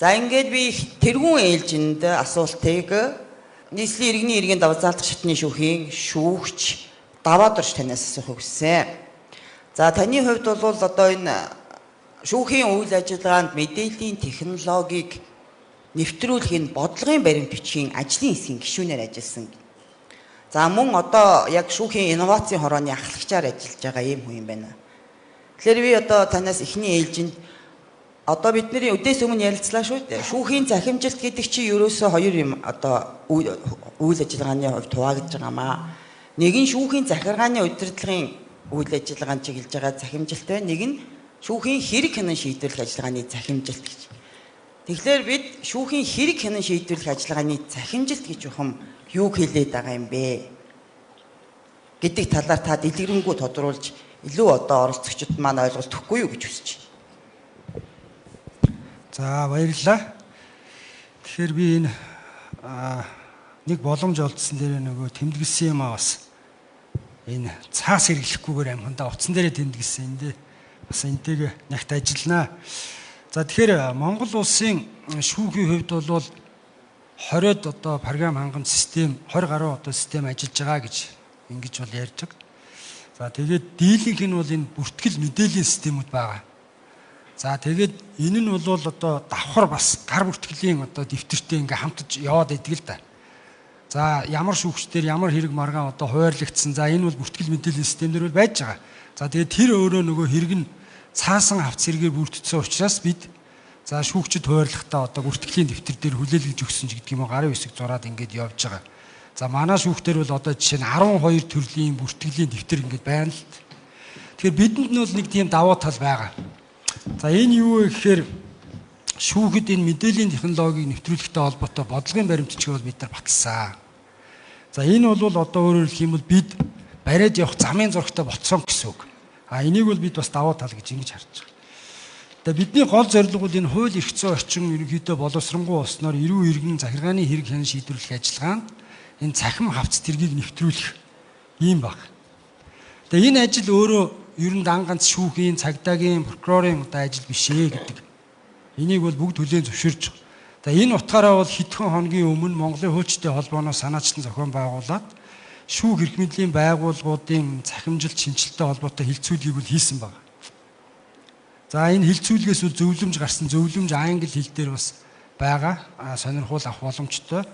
За ингээд би тэргүүн ээлжинд асуултыг нийслэлийн иргэний иргэн даваалцах шатны шүүхийн шүүгч Даваадорч танаас асуухыг хүссэн. За таны хувьд бол одоо энэ шүүхийн үйл ажиллагаанд мэдээллийн технологиг нэвтрүүлэх нь бодлогын баримт бичгийн ажлын хэсгийн гишүүнээр ажилласан. За мөн одоо яг шүүхийн инновацийн хорооны ахлагчаар ажиллаж байгаа ийм хүн юм байна. Тэгэхээр би одоо танаас эхний ээлжинд одоо бидний өдөөс өмнө ярилцлаа шүү дээ. Шүүхийн захимжилт гэдэг чинь ерөөсөө хоёр юм одоо үйл ажиллагааны хувьд хуваагдж байгаамаа. Нэг нь шүүхийн захиргааны удирдлагын үйл ажиллагаанд чиглэж байгаа захимжилт байна. Нэг нь шүүхийн хэрэг хянан шийдвэрлэх ажиллагааны захимжилт гэж. Тэгэхээр бид шүүхийн хэрэг хянан шийдвэрлэх ажиллагааны захимжилт гэж ухам юу хэлээд байгаа юм бэ гэдэг талаар та дэлгэрэнгүй тодруулж илүү одоо оролцогчдод маань ойлголт өгөхгүй юу гэж хүсэж байна. За баярлалаа. Тэгэхээр би энэ нэг боломж олдсон дээр нөгөө тэмдэглэсэн юм аа бас энэ цаас хэрэглэхгүйгээр амхандаа утсан дээрээ тэмдэглэсэн энэ бас энтэйг нягт ажилланаа. За тэгэхээр Монгол улсын шүүхийн хувьд бол 20-од одоо програм хангамж систем 20 гаруй одоо систем ажиллаж байгаа гэж ингэж бол ярьж байгаа. За тэгээд дийлэнх нь бол энэ бүртгэл мэдээллийн системүүд байгаа. За тэгээд энэ нь бол одоо давхар бас гар бүртгэлийн одоо дэвтэртэй ингээ хамтж яваад идэг л да. За ямар шүүгчдэр ямар хэрэг маргаан одоо хуваарлагдсан. За энэ бол бүртгэл мэдээллийн системээр бол байж байгаа. За тэгээд тэр өөрөө нөгөө хэрэг нь цаасан хавц хэрэгээр бүрдсэн учраас бид за шүүгчд хуваарлахдаа одоо бүртгэлийн дэвтэр дээр хүлээлгэж өгсөн ч гэдэг юм уу гарын хэсэг зураад ингээд явж байгаа. За манай шүүгчдэр бол одоо жишээ нь 12 төрлийн бүртгэлийн дэвтэр ингээд байна л. Тэгэхээр бидэнд нь бол нэг тийм давуу тал байгаа. За энэ юу вэ гэхээр шүүхэд энэ мэдээллийн технологиг нэвтрүүлэхтэй холбоотой бодлогын баримтчиг бол бид нар баталсан. За энэ бол одоо өөрөөр хэлэх юм бол бид бариад явах замын зурагтай болцсон гэсэн үг. Энийг бол бид бас давуу тал гэж ингэж харж байгаа. Тэгээ бидний гол зорилго бол энэ хууль эрх зүйн орчин ерөнхийдөө боловсронгуй болсноор эрүү иргэн захиргааны хэрэг хянан шийдвэрлэх ажиллагаанд энэ цахим хавц тэргийг нэвтрүүлэх юм баг. Тэгээ энэ ажил өөрөө ер нь дан ганц шүүхийн, цагдаагийн, прокурорын одоо ажил биш ээ гэдэг. Энийг бол бүгд хүлээн зөвшөөрж байгаа. Тэгээ энэ утгаараа бол хэдхэн хоногийн өмнө Монголын хуульчдын холбооноос санаачлан зохион байгуулад шүүх эрх мэдлийн байгууллагуудын захимжилт шинжилттэй холбоотой хилцүүлгийг бол хийсэн байна. За энэ хилцүүлгээс бол зөвлөмж гарсан, зөвлөмж англи хэл дээр бас байгаа. Сонирхол авах боломжтой.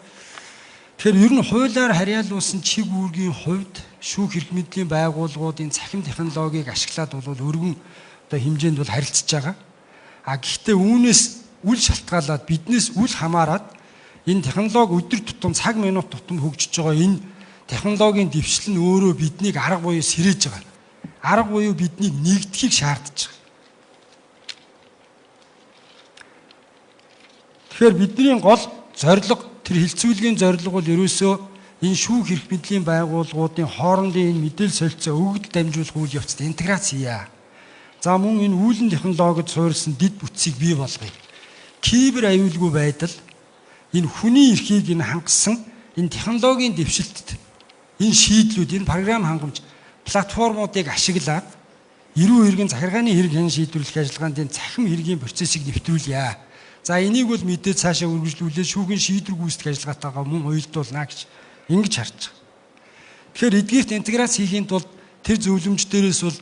Тэгэхээр ер нь хуулиар харьяалуулсан чиг үүргийн хувьд шүүх эрх мэдлийн байгууллагуудын цахим технологиг ашиглаад бол өргөн одоо хэмжээнд бол харилцаж байгаа. Гэхдээ үүнээс үл шалтгаалаад биднээс үл хамааран энэ технологи өдөр тутам цаг минут тутам хөгжиж байгаа энэ технологийн дэвшил нь өөрөө биднийг арга буюу сэрэж байгаа. Арга буюу биднийг нэгдэхийг шаардаж байгаа. Тэгэхээр бидний гол зорилго тэр хилцүүлгийн зорилго бол ерөөсөө энэ шүүх эрх мэдлийн байгууллагуудын хоорондын энэ мэдээлэл солилцоо өгөгд дамжуулах үйл явцад интеграц хийя. За мөн энэ үүлэн технологид суурилсан дэд бүтцийг бий болгоё. Кибер аюулгүй байдал энэ хүний эрхийг энэ хангасан энэ технологийн дэвшилтэд энэ шийдлүүд энэ програм хангамж платформуудыг ашиглаад эрүү иргэн захиргааны хэрэг хянан шийдвэрлэх ажиллагаанд энэ цахим хэргийн процессыг нэвтрүүлье. За энийг бол мэдээ цаашаа үргэлжлүүлээд шүүхийн шийдвэр гүйцэтгэх ажиллагаатайгаа мөн уялдуулна гэж ингэж харж байгаа. Тэгэхээр эдгээрт интеграц хийхийн тулд тэр зөвлөмж дээрээс бол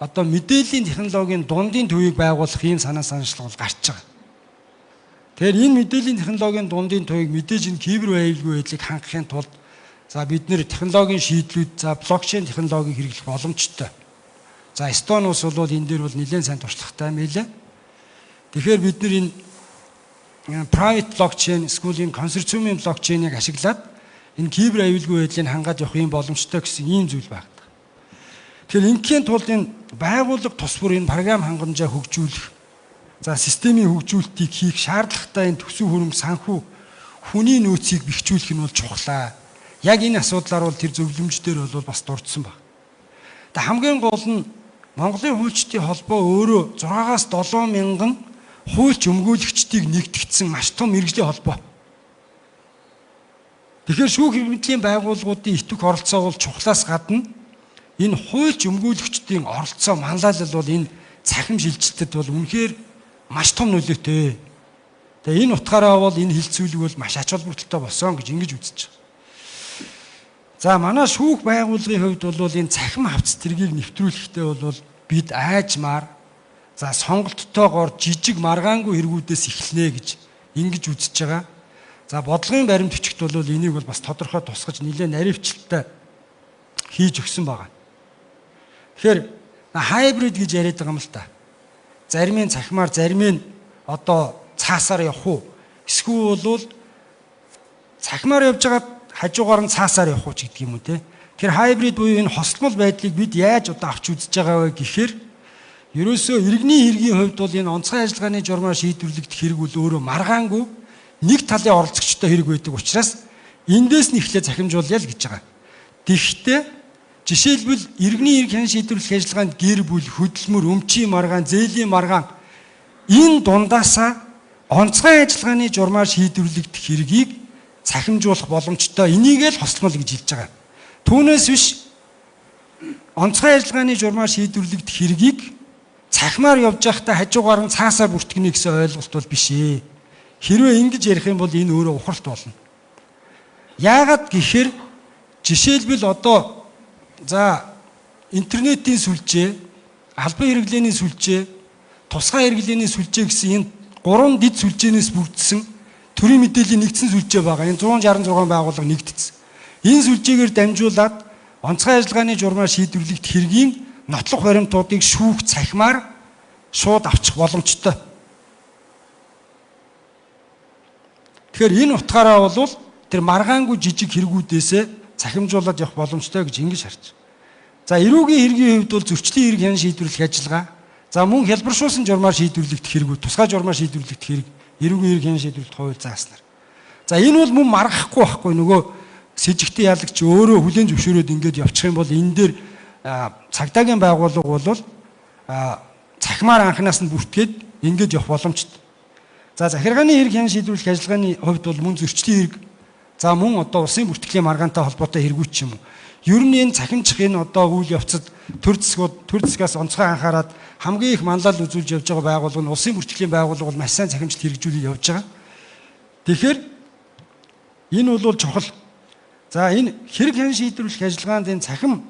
одоо мэдээллийн технологийн дундын төвийг байгуулах ийм санаа санаачлал гарч байгаа. Тэгэхээр энэ мэдээллийн технологийн дундын төвийг мэдээж энэ кибер аюулгүй байдлыг хангахын тулд за бид нэр технологийн шийдлүүд за блокчейн технологиг хэрэглэх боломжтой. За Эстони улс бол энэ дээр бол нэлээд сайн туршлагатай мэлээ. Тэгэхээр бид нэр энэ private blockchain, эсвэл консорциумын блокчейнийг ашиглаад энэ кибер аюулгүй байдлыг хангаад явах юм боломжтой гэсэн ийм зүйл байна. Тэгэхээр ингийн тулд энэ байгууллага тус бүр энэ програм хангамжаа хөгжүүлэх, за системийн хөгжүүлэлтийг хийх шаардлагатай энэ төсөв хөрөнгө санхүү хүний нөөцийг бэхжүүлэх нь бол чухлаа. Яг энэ асуудлаар бол тэр зөвлөмждөр бол бас дурдсан байна. Тэгээ хамгийн гол нь Монголын хуульчдын холбоо өөрөө 6-аас 7 мянган хуульч өмгөөлөгчдийг нэгтгэгдсэн маш том мэргэжлийн холбоо. Тэгэхээр шүүх эрх мэдлийн байгууллагуудын итвэх оролцоо бол чухлаас гадна энэ хуульч өмгөөлөгчдийн оролцоо манлайлал бол энэ цахим шилжилтэд бол үнэхээр маш том нөлөөтэй. Тэгээ энэ утгаараа бол энэ хилцүүлэг бол маш ач холбогдолтой болсон гэж ингэж үзэж байгаа. За манай шүүх байгууллагын хувьд бол энэ цахим хавц тэргийг нэвтрүүлэхдээ бол бид айжмаар за сонголттойгоор жижиг маргаангүй хэрэгүүдээс эхэлнэ гэж ингэж үзэж байгаа. За бодлогын баримт бичигт бол энийг бол бас тодорхой тусгаж нэлээд наривчлалтай хийж өгсөн байгаа. Тэгэхээр хайбрид гэж яриад байгаа юм л та. Зарим нь цахимаар, зарим нь одоо цаасаар явах уу? Эсвэл бол цахимаар явж байгаа хажуугаар нь цаасаар явах уу ч гэдэг юм уу те. Тэгэхээр хайбрид буюу энэ хосолмол байдлыг бид яаж одоо авч үзэж байгаа вэ гэхээр ерөөсөө иргэний хэргийн хувьд бол энэ онцгой ажиллагааны журмаар шийдвэрлэгдэх хэрэг бол өөрөө маргаангүй нэг талын оролцогчтой хэрэг байдаг учраас эндээс нь эхлээ захимжуулъя л гэж байгаа. Тэгэхдээ жишээлбэл иргэний хэрэг хяналт шийдвэрлэх ажиллагаанд гэр бүл, хөдөлмөр, өмчийн маргаан, зээлийн маргаан энэ дундаасаа онцгой ажиллагааны журмаар шийдвэрлэгдэх хэргийг цахимжуулах боломжтой. Энийг л хослол гэж хэлж байгаа. Түүнээс биш онцгой ажиллагааны журмаар шийдвэрлэгдэх хэргийг цахимаар явж байхдаа хажуугаар нь цаасаар бүртгэнэ гэсэн ойлголт бол биш ээ. Хэрвээ ингэж ярих юм бол энэ өөрөө ухралт болно. Яагаад гэхээр жишээлбэл одоо за интернетийн сүлжээ, албан хэрэглээний сүлжээ, тусгай хэрэглээний сүлжээ гэсэн энэ гурван дэд сүлжээнээс бүрдсэн төрийн мэдээллийн нэгдсэн сүлжээ байгаа. Энэ 166 байгууллага нэгдсэн. Энэ сүлжээгээр дамжуулаад онцгой ажиллагааны журмаар шийдвэрлэгдэх хэргийн нотлох баримтуудыг шүүх цахимаар шууд авчих боломжтой. Тэгэхээр энэ утгаараа бол тэр маргаангүй жижиг хэрэгүүдээс цахимжуулаад явах боломжтой гэж ингэж харж байна. За эрүүгийн хэргийн хувьд бол зөрчлийн хэрэг хяналт шийдвэрлэх ажиллагаа. За мөн хялбаршуулсан журмаар шийдвэрлэгдэх хэрэгүүд, тусгай журмаар шийдвэрлэгдэх хэрэг, эрүүгийн хэрэг хяналт шийдвэрлэх хууль зааснаар. За энэ бол мөн маргахгүй байхгүй нөгөө с ิจ гтэн ялагч өөрөө хүлээн зөвшөөрөөд ингэж явчих юм бол энэ дээр цагдаагийн байгууллага бол цахимаар анханаас нь бүртгээд ингэж явах боломжтой. За захиргааны хэрэг хяналт шийдвэрлэх ажиллагааны хувьд бол мөн зөрчлийн хэрэг, за мөн одоо улсын бүртгэлийн маргаантай холбоотой хэрэгүүд ч юм уу. Ер нь энэ цахимжих энэ одоо үйл явцад төр засгаас онцгой анхаарад хамгийн их манлал үзүүлж явж байгаа байгууллага нь улсын бүртгэлийн байгууллага бол маш сайн цахимжт хэрэгжүүлж явж байгаа. Тэгэхээр энэ бол чухал. За энэ хэрэг хяналт шийдвэрлэх ажиллагаанд энэ цахим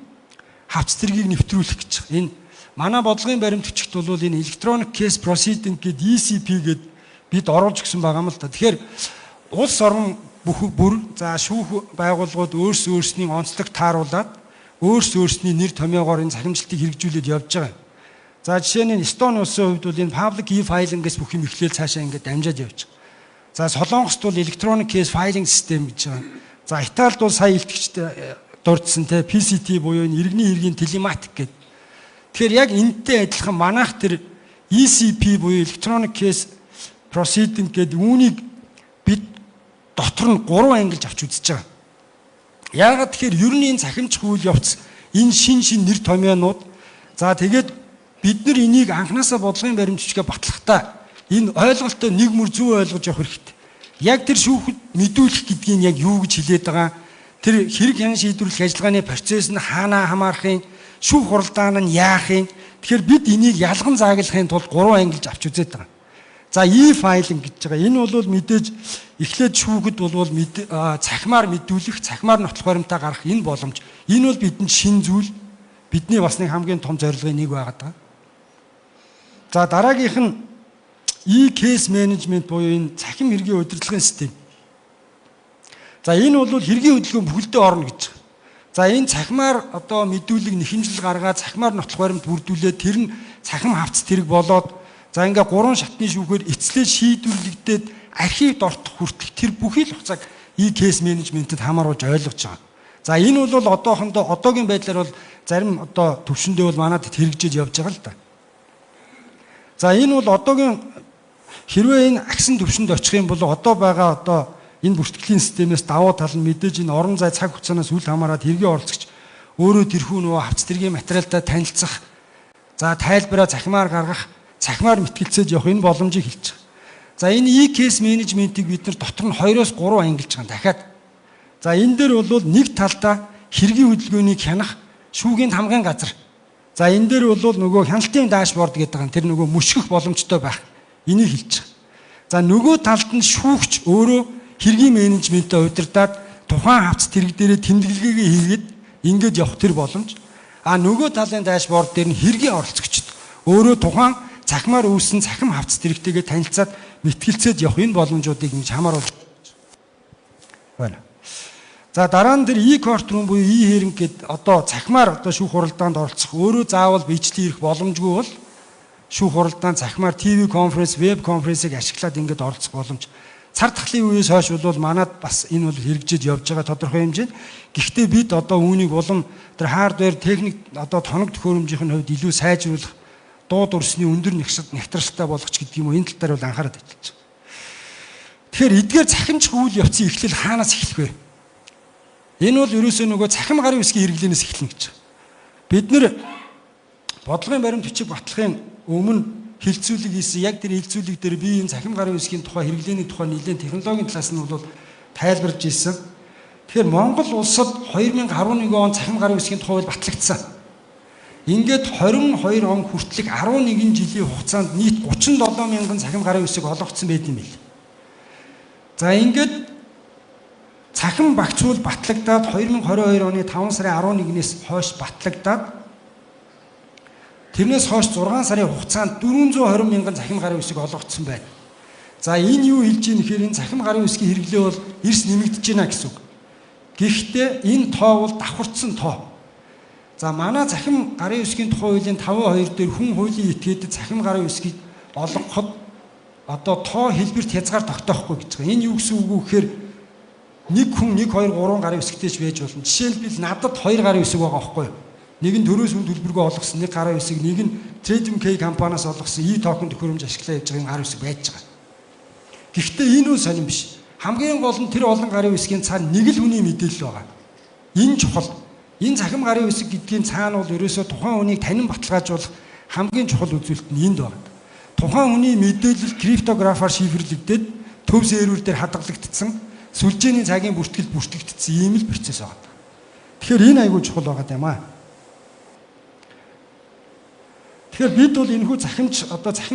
хавц тэргийг нэвтрүүлэх гэж байгаа. Энэ манай бодлогын баримт бичигт бол энэ electronic case proceeding гэдэг ECP гэдэг бид оруулж гисэн байгаа юм л да. Тэгэхээр улс орон бүр за шүүх байгууллагууд өөрсдийн онцлог тааруулаад өөрсдийн нэр томьёогоор энэ захимжилтыг хэрэгжүүлээд явж байгаа. За жишээ нь Эстони улсын хувьд бол энэ public e-filing-гээс бүх юм эхлээл цаашаа ингээд дамжаад явж байгаа. За Солонгост бол electronic case filing system гэж байгаа. За Италид бол сая илтгэгчд дурдсан те PCT буюу энэ иргэний хэргийн телематик гэдэг. Тэгэхээр яг энэтэй адилхан манайх тэр ECP буюу electronic case proceeding гэдэг үүнийг бид дотор нь 3 ангилж авч үзэж байгаа. Яагаад тэгэхээр ер нь энэ цахимжих үйл явц энэ шин нэр томьёонууд за тэгээд бид нар энийг анханасаа бодлогын баримт бичгээ батлахдаа энэ ойлголтоо нэг мөр зөв ойлгож явах хэрэгтэй. Яг тэр шүүхэд мэдүүлэх гэдгийг яг юу гэж хэлээд байгаа. Тэр хэрэг хяналт шийдвэрлэх ажиллагааны процесс нь хаанаа хамаарахын, шүүх хуралдаан нь яахын. Тэгэхээр бид энийг ялган зааглахын тулд 3 ангилж авч үзээд байгаа. За e-filing гэж байгаа. Энэ бол мэдээж эхлээд шүүхэд бол цахимаар мэдүүлэх, цахимаар нотлох баримтаа гаргах энэ боломж. Энэ бол бидэнд шин зүйл. Бидний бас нэг хамгийн том зорилгын нэг байгаад байгаа. За дараагийнх нь e-case management буюу энэ цахим хэргийн удирдлагын систем. За энэ бол хэргийн хөдөлгөөн бүхэлдээ орно гэж байгаа. За энэ цахимаар одоо мэдүүлэг нэхэмжил гаргаад цахимаар нотлох баримт бүрдүүлээд тэр нь цахим хавц тэрэг болоод за ингээ 3 шатны шүүхээр эцлээд шийдвэрлэгдээд архивд ортох хүртэлх тэр бүхий л хугацааг e-case management-д хамааруулж ойлгож байгаа. За энэ бол одоохондоо одоогийн байдлаар бол зарим одоо төвшөндөө бол манад хэрэгжиж явж байгаа л да. За энэ бол одоогийн хэрвээ энэ агсан төвшөнд очих юм бол одоо байгаа одоо энэ бүртгэлийн системээс давуу тал нь мэдээж энэ орон зай цаг хугацаанаас үл хамааран хэргийн оролцогч өөрөө тэрхүү нөгөө хавц тэргийн материалтай танилцах, за тайлбараа цахимаар гаргах, цахимаар мэтгэлцээж явах энэ боломжийг хэлж байгаа. За энэ e-case management-ийг бид нар дотор нь 2-3 ангилж байгаа дахиад. За энэ дээр бол нэг талдаа хэргийн хөдөлгөөнийг хянах шүүхийн хамгаан газар. За энэ дээр бол нөгөө хяналтын дашборд гэдэг нь тэр нөгөө мөшгөх боломжтой байх. Энийг хэлж байгаа. За нөгөө талд нь шүүгч өөрөө хэргийн менежменттэй удирдаад тухайн хавцад хэрэг дээрээ тэмдэглэгээ хийгээд ингээд явах тэр боломж. Нөгөө талын дашборд дээр нь хэргийн оролцогчд өөрөө тухайн цахимаар үүссэн цахим хавцад хэрэгтэйгээ танилцаад мэтгэлцээд явах энэ боломжуудыг ингэж хамааруулж байна. За дараа нь тэр e-courtroom буюу e-hearing гэдэг одоо цахимаар одоо шүүх хуралдаанд оролцох өөрөө заавал бичлэн ирэх боломжгүй бол шүүх хуралдаанд цахимаар TV конференц, веб конференцийг ашиглаад ингээд оролцох боломж. Цар тахлын үеэс хойш бол манад бас энэ бол хэрэгжиж явж байгаа тодорхой хэмжээнд. Гэхдээ бид одоо үүнийг улам тэр хардвер, техник одоо тоног төхөөрөмжийн хувьд илүү сайжруулах, дууд өрсний өндөр нягтралтай болгоч гэдэг юм уу энэ тал дээр бол анхаарал татж байгаа. Тэгэхээр эдгээр цахимжих үйл явцын эхлэл хаанаас эхлэх вэ? Энэ бол ерөөсөө нөгөө цахим гарын үсгийн хэрэглэнээс эхэлнэ гэж байна. Бид нэр бодлогын баримт бичиг батлахын өмнө хилцүүлэг хийсэн яг тэр хилцүүлэг дээр би энэ цахим гарын үсгийн тухай хэрэглээний тухай нэлээд технологийн талаас нь бол тайлбарж ирсэн. Тэгэхээр Монгол улсад 2011 он цахим гарын үсгийн тухай батлагдсан. Ингээд 22 он хүртэлх 11 жилийн хугацаанд нийт 37 мянган цахим гарын үсийг олгогдсон байт юм бил. За ингээд цахим багцуул батлагдаад 2022 оны 5 сарын 11-ээс хойш батлагдаад тэрнээс хойш 6 сарын хугацаанд 420 мянган цахим гарын үсийг олгогдсон байна. За энэ юу хэлж ийм гэхээр энэ цахим гарын үсгийн хэрэглээ бол эрс нэмэгдэж байна гэсэн үг. Гэхдээ энэ тоо бол давхарцсан тоо. За манай цахим гарын үсгийн тухай хуулийн 5.2 дээр хүн хуулийн этгээдэд цахим гарын үсгийг олгоход одоо тоо хэлбэрт хязгаар тогтоохгүй гэж байгаа. Энэ юу гэсэн үг вэ гэхээр нэг хүн 1 2 3 гарын үсгтэйч байж болно. Жишээлбэл надад 2 гарын үсэг байгаа байхгүй юу? Нэг нь төрөөс үн төлбөргөө олгосон нэг гарын үсэг, нэг нь Trading K компаниас олгосон e-token төхөөрөмж ашиглаа явж байгаа гарын үсэг байж байгаа. Гэхдээ энэ үн сонирн биш. Хамгийн гол нь тэр олон гарын үсгийн цаана нэг л хүний мэдээлэл байгаа. Энэ чухал. Энэ цахим гарын үсэг гэдгийн цаана бол ерөөсөө тухайн хүнийг танин баталгаажуулах хамгийн чухал үзүүлэлт нь энд байна. Тухайн хүний мэдээлэл криптографаар шифрлэгдээд төв сервер дээр хадгалагдсан, сүлжээний цагийн бүртгэл бүртгэгдсэн ийм л процесс байна. Тэгэхээр энэ айгүй чухал байгаа юм аа. Тэгэхээр бид бол энэхүү цахим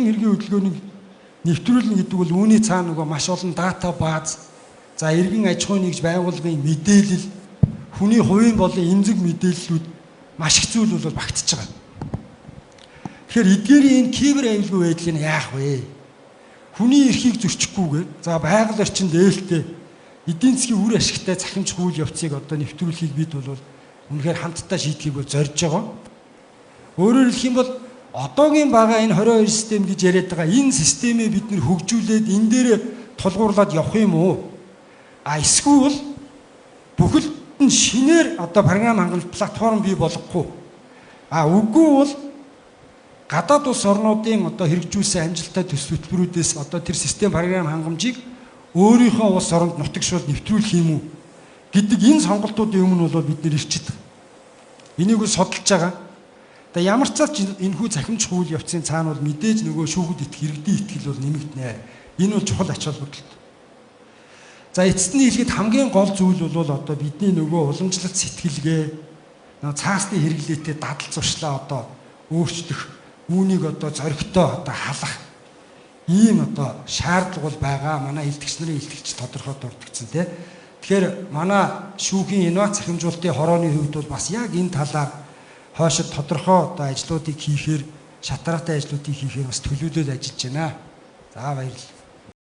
хэргийн хөдөлгөөнийг нэвтрүүлнэ гэдэг бол үүний цаана нөгөө маш олон дата бааз, за иргэн аж ахуйн нэгж байгууллагын мэдээлэл, хүний хувийн болон эмзэг мэдээллүүд маш их зүйл бол багтж байгаа. Тэгэхээр эдгээрийн энэ кибер аюулгүй байдлыг яах вэ? Хүний эрхийг зөрчихгүйгээр за байгаль орчинд ээлтэй эдийн засгийн үр ашигтай цахимжих үйл явцыг одоо нэвтрүүлэхийг бид бол үнэхээр хамтдаа шийдэхийг бол зорж байгаа. Өөрөөр хэлэх юм бол одоогийн байгаа энэ 22 систем гэж яриад байгаа энэ системээ бид нэр хөгжүүлээд энэ дээр тулгуурлаад явах юм уу? Эсвэл бүхэлд нь шинээр одоо програм хангамж платформ бий болгохгүй. Үгүй бол гадаад улс орнуудын одоо хэрэгжүүлсэн амжилттай төсөл хөтөлбөрүүдээс одоо тэр систем програм хангамжийг өөрийнхөө улс оронд нутагшуул нэвтрүүлэх юм уу гэдэг энэ сонголтуудын өмнө бол бид нэр ирчээд байгаа. Энийг үл судалж байгаа. Тэгээ ямар ч цааш энэхүү цахимжих үйл явцын цаана бол мэдээж нөгөө шүүхэд иргэдийн итгэл бол нэмэгдэнэ. Энэ бол чухал ач холбогдолтой. За эцэст нь хэлэхэд хамгийн гол зүйл бол одоо бидний нөгөө уламжлалт сэтгэлгээ, цаасны хэрэглээтэй дадал зуршлаа одоо өөрчлөх, үүнийг одоо зоригтой одоо халах ийм одоо шаардлага бол байгаа. Манай илтгэгч нарын илтгэгч тодорхой дурдгдсан тийм. Тэгэхээр манай шүүхийн инновац захимжуулалтын хорооны хувьд бол бас яг энэ талаар хойшид тодорхой одоо ажлуудыг хийхээр, шатраатай ажлуудыг хийхээр бас төлөвлөлөд ажиллаж байна. За баярлалаа.